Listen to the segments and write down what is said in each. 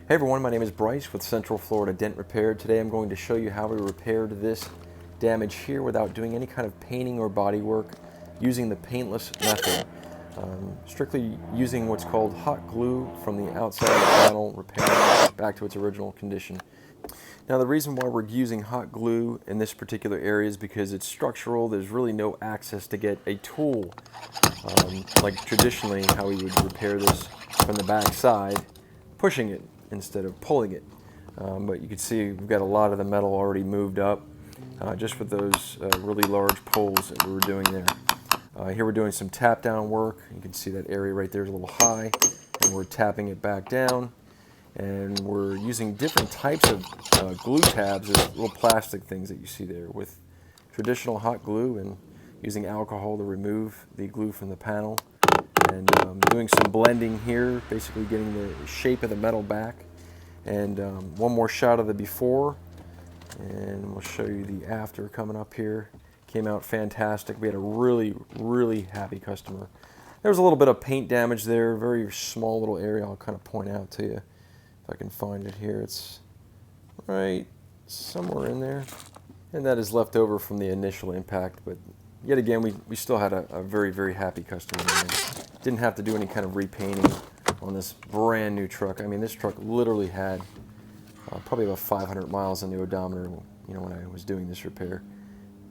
Hey everyone, my name is Bryce with Central Florida Dent Repair. Today I'm going to show you how we repaired this damage here without doing any kind of painting or body work using the paintless method. Strictly using what's called hot glue from the outside of the panel, repairing it back to its original condition. Now the reason why we're using hot glue in this particular area is because it's structural. There's really no access to get a tool like traditionally how we would repair this from the back side, pushing it instead of pulling it. But you can see we've got a lot of the metal already moved up just with those really large pulls that we were doing there. Here we're doing some tap down work. You can see that area right there is a little high, and we're tapping it back down. And we're using different types of glue tabs, or little plastic things that you see there, with traditional hot glue and using alcohol to remove the glue from the panel. And doing some blending here, basically getting the shape of the metal back. And one more shot of the before, and we'll show you the after coming up here. Came out fantastic. We had a really happy customer. There was a little bit of paint damage there, very small little area. I'll kind of point out to you if I can find it here. It's right somewhere in there, and that is left over from the initial impact. But yet again, we still had a very happy customer. Didn't have to do any kind of repainting on this brand new truck. I mean, this truck literally had probably about 500 miles on the odometer, when I was doing this repair.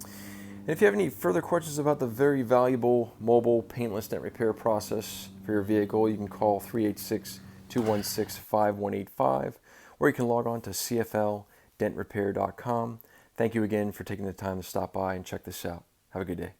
And if you have any further questions about the very valuable mobile paintless dent repair process for your vehicle, you can call 386-216-5185, or you can log on to cfldentrepair.com. Thank you again for taking the time to stop by and check this out. Have a good day.